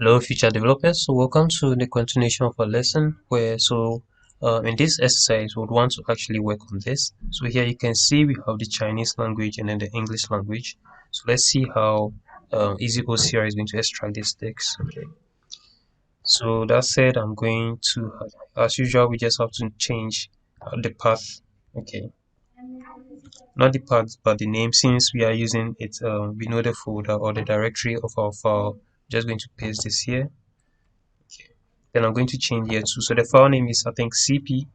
Hello, future developers. So, welcome to the continuation of our lesson. In this exercise, we would want to actually work on this. So, here you can see we have the Chinese language and then the English language. So, let's see how easy OCR is going to extract this text. Okay. So, that said, I'm going to, as usual, we just have to change the path. Okay. Not the path, but the name. Since we are using it, we know the folder or the directory of our file. Just going to paste this here. Okay. Then I'm going to change here too. So the file name is I think CP.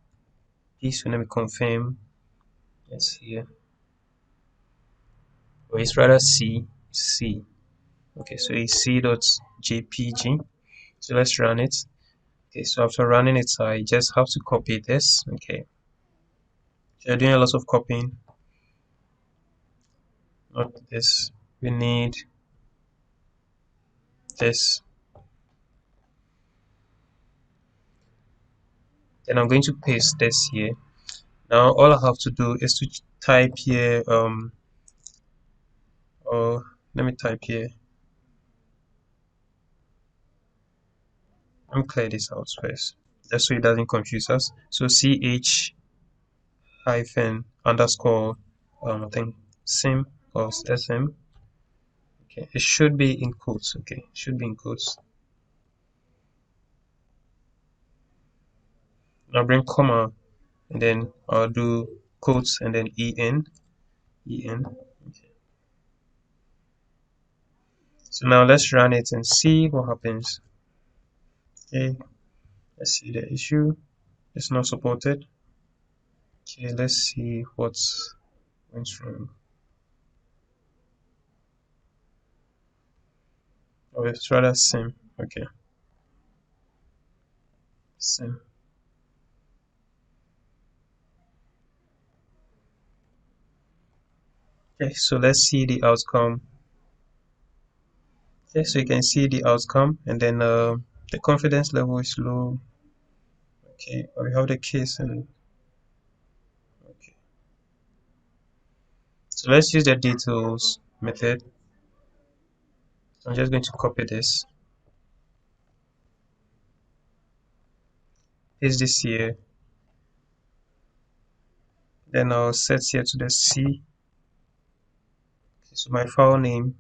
So let me confirm. Yes, here. Or it's rather C. Okay, so it's c.jpg. So let's run it. Okay, so after running it, I just have to copy this. Okay. So you're doing a lot of copying. Not this. We need this. Then I'm going to paste this here. Now all I have to do is to type here or let me type here. Let me clear this out first, just so it doesn't confuse us. So ch hyphen underscore I think sim or sm. Okay, it should be in quotes. Okay, it should be in quotes. Now bring comma and then I'll do quotes and then en. Okay. So now let's run it and see what happens. Okay, let's see the issue. It's not supported. Okay, let's see what's went wrong. Oh, it's rather sim. Okay, sim. Okay, so let's see the outcome. Okay, so you can see the outcome, and then the confidence level is low. Okay, we have the case, and okay, so let's use the details method. I'm just going to copy this, paste this here, then I'll set here to the C. Okay, so my file name,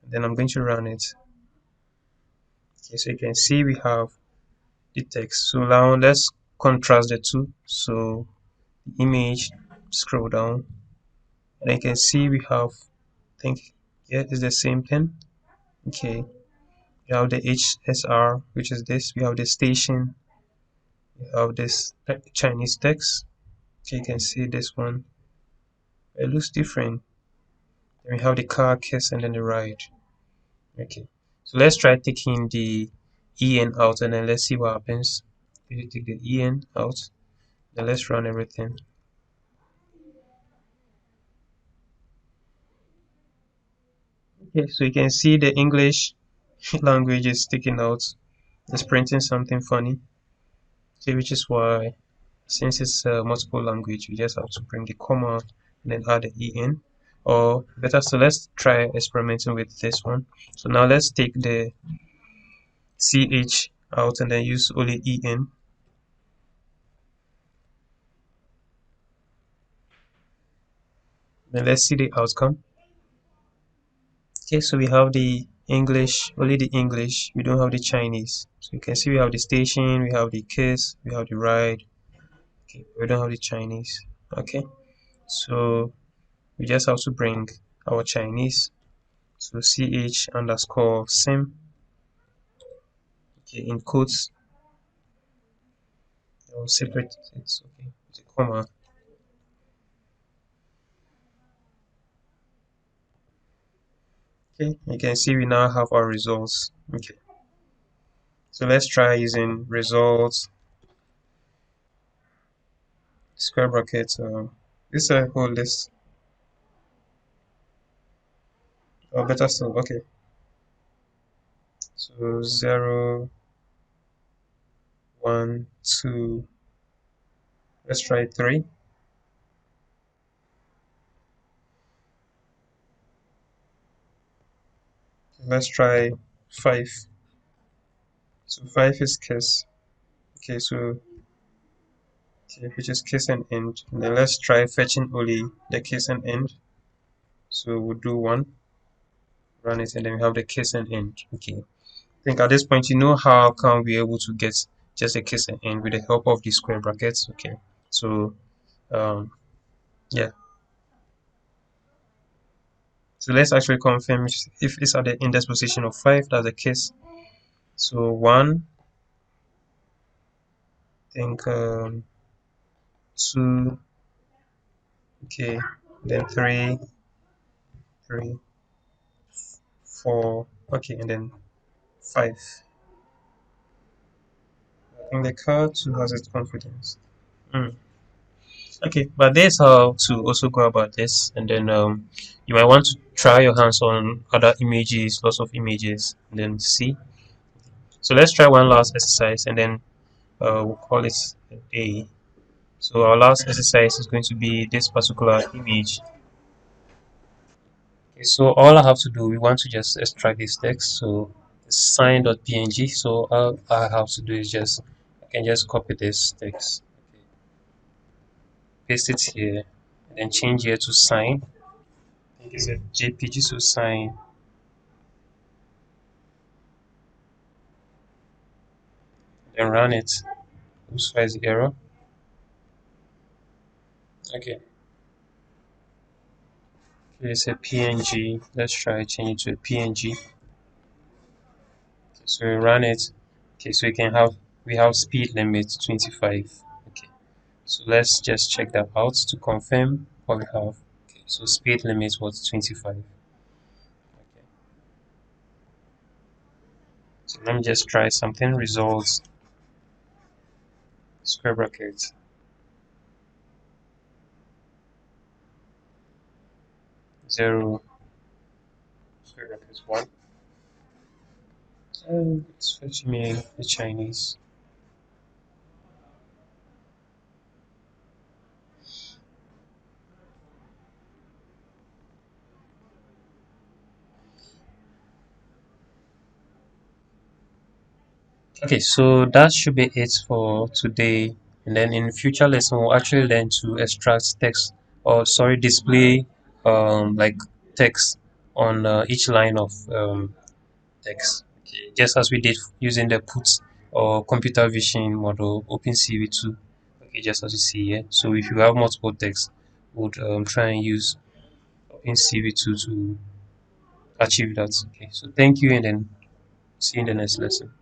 then I'm going to run it. Okay, so you can see we have the text. So now let's contrast the two. So the image, scroll down, and you can see we have, I think, yeah, it's the same thing. Okay, we have the HSR, which is this. We have the station. We have this Chinese text. Okay, you can see this one. It looks different. Then we have the car, kiss, and then the ride. Okay, so let's try taking the en out, and then let's see what happens. If you take the en out, then let's run everything. Okay, so you can see the English language is sticking out. It's printing something funny. Okay, which is why, since it's multiple language, we just have to bring the comma and then add the en. Or better, so let's try experimenting with this one. So now let's take the ch out and then use only en. Then let's see the outcome. Okay, so we have the English, only the English. We don't have the Chinese. So you can see we have the station, we have the kiss, we have the ride. Okay, we don't have the Chinese. Okay, so we just have to bring our Chinese. So ch underscore sim. Okay, in quotes, I will separate it. Okay, with a comma. Okay, you can see we now have our results. Okay, so let's try using results square brackets. This is a whole list. Or better still, okay. So 0, 1, 2. Let's try 3. Let's try 5. So 5 is case. Okay, so okay, which is case and end. And then let's try fetching only the case and end. So we'll do 1, run it, and then we have the case and end. Okay. I think at this point you know how can we able to get just a case and end with the help of the square brackets. Okay. So um yeah. So let's actually confirm if it's at the index position of 5, that's the case. So 1, I think 2, okay, then 3, 3, 4, okay, and then 5. I think the card too has its confidence. Mm. Okay, but there's how to also go about this, and then you might want to try your hands on other images, lots of images, and then see. So let's try one last exercise, and then we'll call it a day. So our last exercise is going to be this particular image. Okay, so all I have to do, we want to just extract this text. So sign.png. So all I have to do is just I can just copy this text, okay, paste it here, and then change here to sign. I think it's a JPG, so sign, then run it. Oops, why is the error? Okay, it's a PNG. Let's try change it to a PNG. Okay, so we run it. Okay, so we have speed limit 25. Okay, so let's just check that out to confirm what we have. Okay, so speed limit was 25. Okay, so let me just try something. Results, square bracket, 0, square bracket 1. And it's fetching me the Chinese. Okay, so that should be it for today. And then in future lesson, we'll actually learn to extract text, or sorry, display like text on each line of text. Okay, just as we did using the put or computer vision model OpenCV2. Okay, just as you see here. So if you have multiple text, would try and use OpenCV2 to achieve that. Okay, so thank you, and then see you in the next lesson.